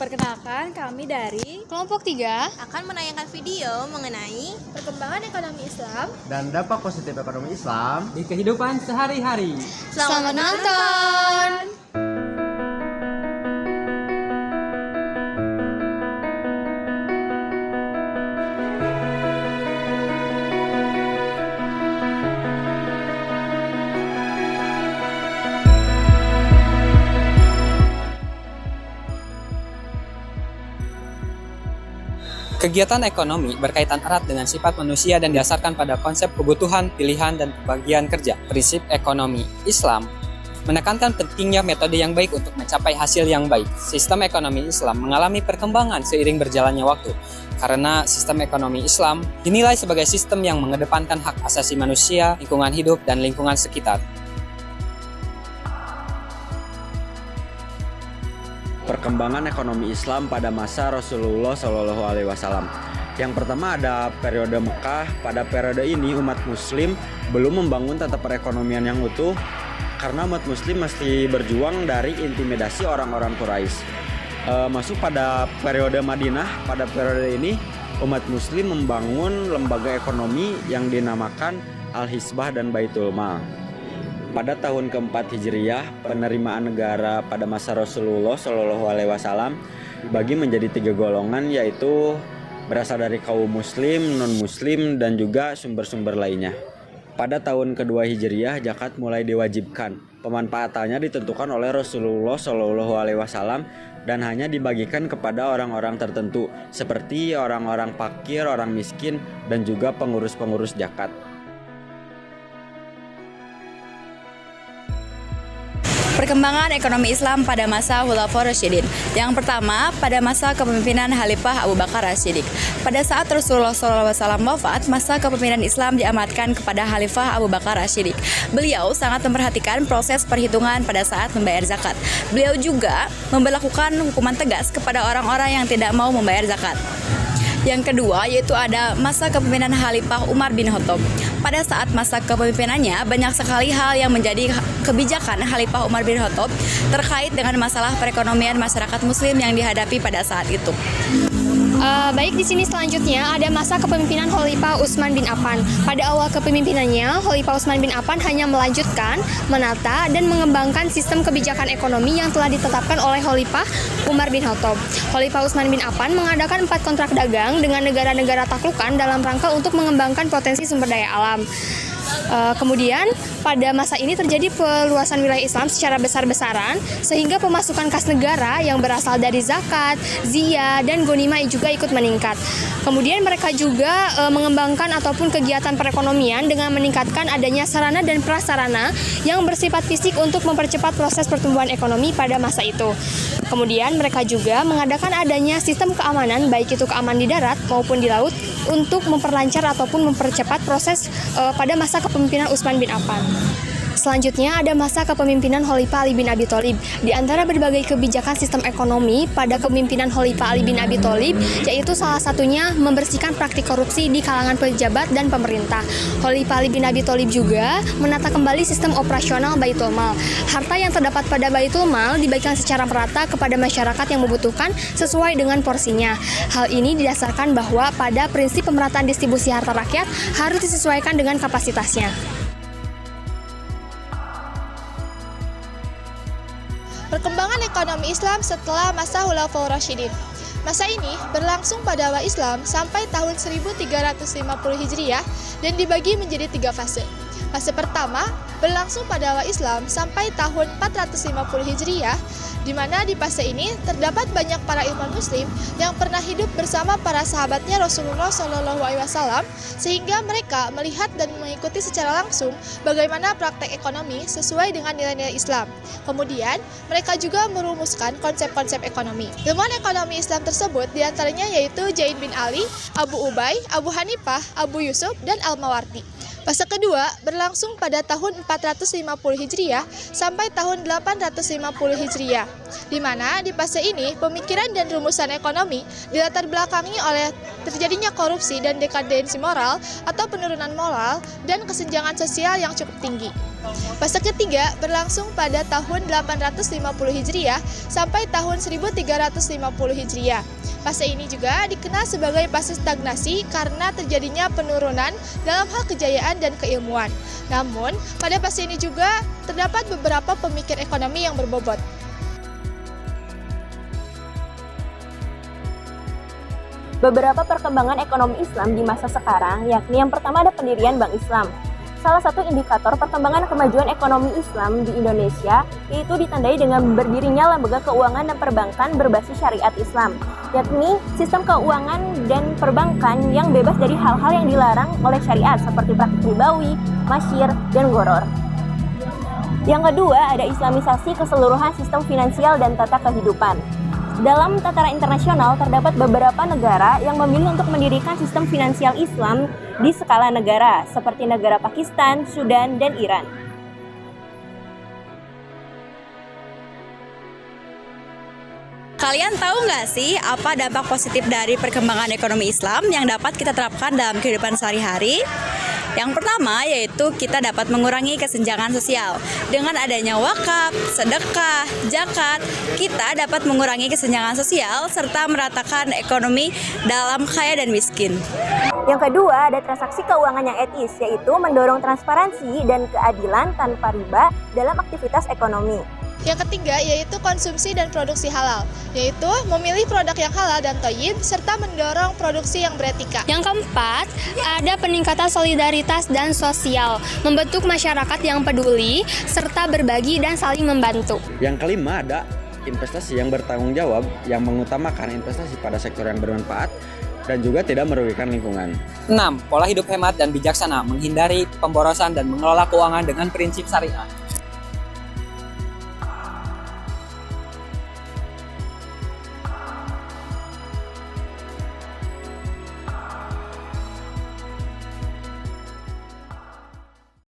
Perkenalkan, kami dari Kelompok 3 akan menayangkan video mengenai perkembangan ekonomi Islam dan dampak positif ekonomi Islam di kehidupan sehari-hari. Selamat menonton. Kegiatan ekonomi berkaitan erat dengan sifat manusia dan didasarkan pada konsep kebutuhan, pilihan, dan pembagian kerja. Prinsip ekonomi Islam menekankan pentingnya metode yang baik untuk mencapai hasil yang baik. Sistem ekonomi Islam mengalami perkembangan seiring berjalannya waktu, karena sistem ekonomi Islam dinilai sebagai sistem yang mengedepankan hak asasi manusia, lingkungan hidup, dan lingkungan sekitar. perkembangan ekonomi Islam pada masa Rasulullah SAW. Yang pertama ada periode Mekah. Pada periode ini umat muslim belum membangun tata perekonomian yang utuh karena umat muslim mesti berjuang dari intimidasi orang-orang Quraisy. Masuk pada periode Madinah. Pada periode ini umat muslim membangun lembaga ekonomi yang dinamakan Al-Hisbah dan Baitul Mal. Pada tahun keempat Hijriyah, penerimaan negara pada masa Rasulullah SAW dibagi menjadi 3 golongan, yaitu berasal dari kaum muslim, non-muslim, dan juga sumber-sumber lainnya. Pada tahun kedua Hijriyah, zakat mulai diwajibkan. Pemanfaatannya ditentukan oleh Rasulullah SAW dan hanya dibagikan kepada orang-orang tertentu, seperti orang-orang fakir, orang miskin, dan juga pengurus-pengurus zakat. Perkembangan ekonomi Islam pada masa Khulafaur Rasyidin. Yang pertama, pada masa kepemimpinan Khalifah Abu Bakar As-Siddiq. Pada saat Rasulullah SAW wafat, masa kepemimpinan Islam diamanatkan kepada Khalifah Abu Bakar As-Siddiq. Beliau sangat memperhatikan proses perhitungan pada saat membayar zakat. Beliau juga memberlakukan hukuman tegas kepada orang-orang yang tidak mau membayar zakat. Yang kedua yaitu ada masa kepemimpinan Khalifah Umar bin Khattab. Pada saat masa kepemimpinannya banyak sekali hal yang menjadi kebijakan Khalifah Umar bin Khattab terkait dengan masalah perekonomian masyarakat muslim yang dihadapi pada saat itu. Baik, di sini selanjutnya ada masa kepemimpinan Khalifah Utsman bin Affan. Pada awal kepemimpinannya, Khalifah Utsman bin Affan hanya melanjutkan, menata, dan mengembangkan sistem kebijakan ekonomi yang telah ditetapkan oleh Khalifah Umar bin Khattab. Khalifah Utsman bin Affan mengadakan 4 kontrak dagang dengan negara-negara taklukan dalam rangka untuk mengembangkan potensi sumber daya alam. Kemudian pada masa ini terjadi peluasan wilayah Islam secara besar-besaran sehingga pemasukan kas negara yang berasal dari zakat, ziyah, dan ghanimah juga ikut meningkat. Kemudian mereka juga mengembangkan ataupun kegiatan perekonomian dengan meningkatkan adanya sarana dan prasarana yang bersifat fisik untuk mempercepat proses pertumbuhan ekonomi pada masa itu. Kemudian mereka juga mengadakan adanya sistem keamanan, baik itu keamanan di darat maupun di laut, untuk memperlancar ataupun mempercepat proses pada masa kepemimpinan Utsman bin Affan. Selanjutnya ada masa kepemimpinan Khalifah Ali bin Abi Thalib. Di antara berbagai kebijakan sistem ekonomi pada kepemimpinan Khalifah Ali bin Abi Thalib, yaitu salah satunya membersihkan praktik korupsi di kalangan pejabat dan pemerintah. Khalifah Ali bin Abi Thalib juga menata kembali sistem operasional Baitul Mal. Harta yang terdapat pada Baitul Mal dibagikan secara merata kepada masyarakat yang membutuhkan sesuai dengan porsinya. Hal ini didasarkan bahwa pada prinsip pemerataan distribusi harta rakyat harus disesuaikan dengan kapasitasnya. perkembangan ekonomi Islam setelah masa Khulafaur Rasyidin. Masa ini berlangsung pada awal Islam sampai tahun 1350 Hijriah dan dibagi menjadi 3 fase. Fase pertama berlangsung pada awal Islam sampai tahun 450 Hijriah, di mana di fase ini terdapat banyak para ilmuwan muslim yang pernah hidup bersama para sahabatnya Rasulullah SAW, sehingga mereka melihat dan mengikuti secara langsung bagaimana praktek ekonomi sesuai dengan nilai-nilai Islam. Kemudian mereka juga merumuskan konsep-konsep ekonomi. Ilmuwan ekonomi Islam tersebut diantaranya yaitu Zaid bin Ali, Abu Ubay, Abu Hanifah, Abu Yusuf, dan Al-Mawardi. Fase kedua berlangsung pada tahun 450 Hijriah sampai tahun 850 Hijriah, di mana di fase ini pemikiran dan rumusan ekonomi dilatar belakangi oleh terjadinya korupsi dan dekadensi moral atau penurunan moral dan kesenjangan sosial yang cukup tinggi. Fase ketiga berlangsung pada tahun 850 Hijriah sampai tahun 1350 Hijriah. Fase ini juga dikenal sebagai fase stagnasi karena terjadinya penurunan dalam hal kejayaan dan keilmuan. Namun, pada fase ini juga terdapat beberapa pemikir ekonomi yang berbobot. Beberapa perkembangan ekonomi Islam di masa sekarang, yakni yang pertama ada pendirian Bank Islam. Salah satu indikator perkembangan kemajuan ekonomi Islam di Indonesia yaitu ditandai dengan berdirinya lembaga keuangan dan perbankan berbasis syariat Islam, yakni sistem keuangan dan perbankan yang bebas dari hal-hal yang dilarang oleh syariat seperti praktik ribawi, masyir, dan gharar. Yang kedua, ada islamisasi keseluruhan sistem finansial dan tata kehidupan. Dalam tataran internasional, terdapat beberapa negara yang memilih untuk mendirikan sistem finansial Islam di skala negara, seperti negara Pakistan, Sudan, dan Iran. Kalian tahu nggak sih apa dampak positif dari perkembangan ekonomi Islam yang dapat kita terapkan dalam kehidupan sehari-hari? Yang pertama yaitu kita dapat mengurangi kesenjangan sosial. Dengan adanya wakaf, sedekah, zakat, kita dapat mengurangi kesenjangan sosial serta meratakan ekonomi dalam kaya dan miskin. Yang kedua, ada transaksi keuangan yang etis, yaitu mendorong transparansi dan keadilan tanpa riba dalam aktivitas ekonomi. Yang ketiga yaitu konsumsi dan produksi halal, yaitu memilih produk yang halal dan thayyib serta mendorong produksi yang beretika. Yang keempat, ada peningkatan solidaritas dan sosial, membentuk masyarakat yang peduli serta berbagi dan saling membantu. Yang kelima ada investasi yang bertanggung jawab yang mengutamakan investasi pada sektor yang bermanfaat dan juga tidak merugikan lingkungan. 6. Pola hidup hemat dan bijaksana, menghindari pemborosan dan mengelola keuangan dengan prinsip syariah.